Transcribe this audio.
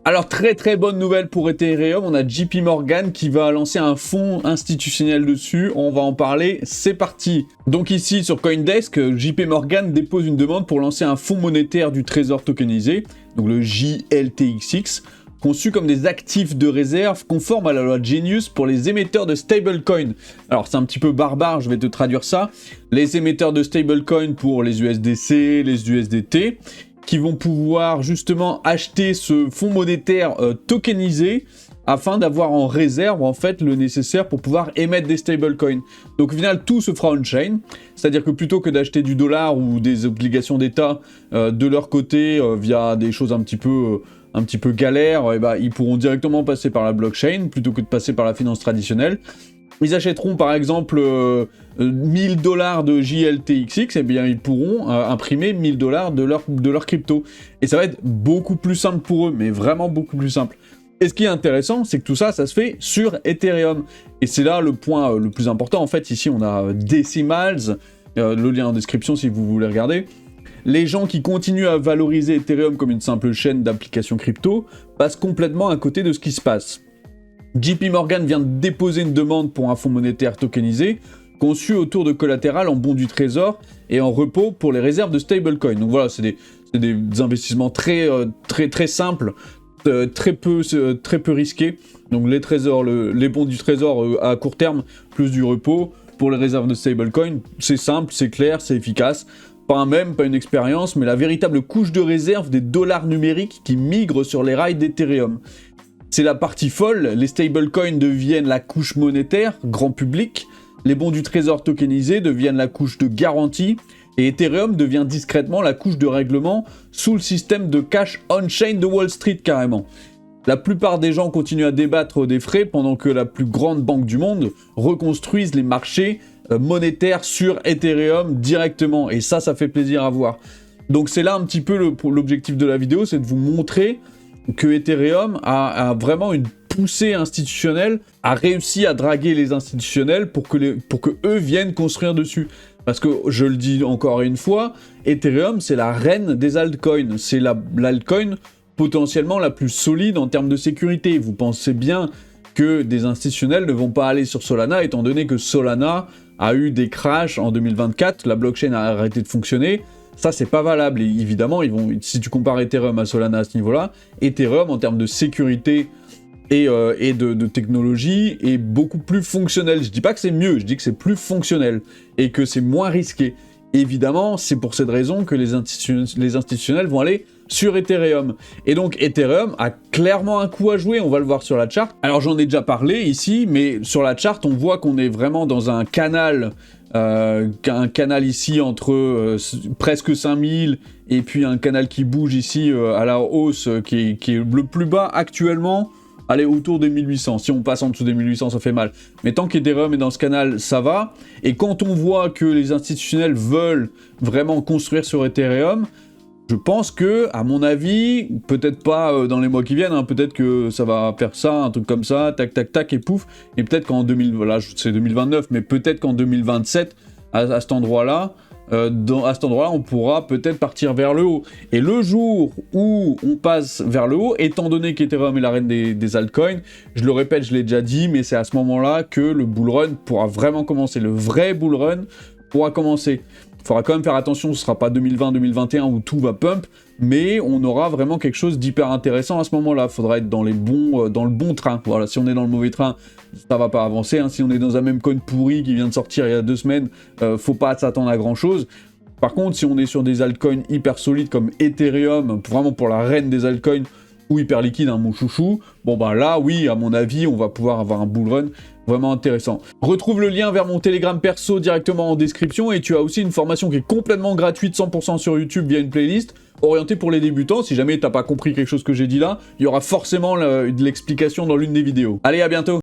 Alors très bonne nouvelle pour Ethereum, on a JP Morgan qui va lancer un fonds institutionnel dessus, on va en parler, c'est parti. Donc ici sur Coindesk, JP Morgan dépose une demande pour lancer un fonds monétaire du trésor tokenisé, donc le JLTXX, conçu comme des actifs de réserve conformes à la loi Genius pour les émetteurs de stablecoin. Alors c'est un petit peu barbare, je vais te traduire ça. Les émetteurs de stablecoin pour les USDC, les USDT, qui vont pouvoir justement acheter ce fonds monétaire tokenisé afin d'avoir en réserve en fait le nécessaire pour pouvoir émettre des stablecoins. Donc au final tout se fera on-chain, c'est-à-dire que plutôt que d'acheter du dollar ou des obligations d'État de leur côté via des choses un petit peu galères, et bah, ils pourront directement passer par la blockchain plutôt que de passer par la finance traditionnelle. Ils achèteront par exemple 1000 $ de JLTXX, et bien ils pourront imprimer 1000 $ de leur crypto. Et ça va être beaucoup plus simple pour eux, mais vraiment beaucoup plus simple. Et ce qui est intéressant, c'est que tout ça, ça se fait sur Ethereum. Et c'est là le point le plus important. En fait, ici, on a Decimals, le lien en description si vous voulez regarder. Les gens qui continuent à valoriser Ethereum comme une simple chaîne d'applications crypto passent complètement à côté de ce qui se passe. JP Morgan vient de déposer une demande pour un fonds monétaire tokenisé, conçu autour de collatéral en bons du trésor et en repos pour les réserves de stablecoin. Donc voilà, c'est des investissements très simples, très peu risqués. Donc les trésors, les bons du trésor à court terme, plus du repos. Pour les réserves de stablecoin, c'est simple, c'est clair, c'est efficace. Pas un mème, pas une expérience, mais la véritable couche de réserve des dollars numériques qui migrent sur les rails d'Ethereum. C'est la partie folle, les stablecoins deviennent la couche monétaire, grand public, les bons du trésor tokenisés deviennent la couche de garantie, et Ethereum devient discrètement la couche de règlement sous le système de cash on-chain de Wall Street carrément. La plupart des gens continuent à débattre des frais pendant que la plus grande banque du monde reconstruise les marchés monétaires sur Ethereum directement, et ça fait plaisir à voir. Donc c'est là un petit peu l'objectif de la vidéo, c'est de vous montrer que Ethereum a vraiment une poussée institutionnelle, a réussi à draguer les institutionnels pour que eux viennent construire dessus. Parce que, je le dis encore une fois, Ethereum c'est la reine des altcoins, c'est l'altcoin potentiellement la plus solide en termes de sécurité. Vous pensez bien que des institutionnels ne vont pas aller sur Solana, étant donné que Solana a eu des crashs en 2024, la blockchain a arrêté de fonctionner. Ça, c'est pas valable. Et évidemment, si tu compares Ethereum à Solana à ce niveau-là, Ethereum, en termes de sécurité et de technologie, est beaucoup plus fonctionnel. Je dis pas que c'est mieux, je dis que c'est plus fonctionnel et que c'est moins risqué. Évidemment, c'est pour cette raison que les institutionnels vont aller sur Ethereum. Et donc, Ethereum a clairement un coup à jouer, on va le voir sur la charte. Alors, j'en ai déjà parlé ici, mais sur la charte, on voit qu'on est vraiment dans un canal ici entre presque 5000 et puis un canal qui bouge ici à la hausse qui est le plus bas actuellement, allez, autour des 1800. Si on passe en dessous des 1800, ça fait mal. Mais tant qu'Ethereum est dans ce canal, ça va. Et quand on voit que les institutionnels veulent vraiment construire sur Ethereum, je pense que, à mon avis, peut-être pas dans les mois qui viennent, hein, peut-être que ça va faire ça, un truc comme ça, tac, tac, tac, et pouf. Et peut-être qu'en c'est 2029, mais peut-être qu'en 2027, à cet endroit-là, on pourra peut-être partir vers le haut. Et le jour où on passe vers le haut, étant donné qu'Ethereum est la reine des altcoins, je le répète, je l'ai déjà dit, mais c'est à ce moment-là que le bull run pourra vraiment commencer. Le vrai bull run pourra commencer. Il faudra quand même faire attention, ce ne sera pas 2020-2021 où tout va pump, mais on aura vraiment quelque chose d'hyper intéressant à ce moment-là. Il faudra être dans le bon train. Voilà, si on est dans le mauvais train, ça va pas avancer. Hein. Si on est dans un même coin pourri qui vient de sortir il y a 2 semaines, faut pas s'attendre à grand-chose. Par contre, si on est sur des altcoins hyper solides comme Ethereum, vraiment pour la reine des altcoins, ou hyper liquide, hein, mon chouchou, bon bah là, oui, à mon avis, on va pouvoir avoir un bull run vraiment intéressant. Retrouve le lien vers mon Telegram perso directement en description, et tu as aussi une formation qui est complètement gratuite, 100% sur YouTube via une playlist, orientée pour les débutants. Si jamais t'as pas compris quelque chose que j'ai dit là, il y aura forcément de l'explication dans l'une des vidéos. Allez, à bientôt!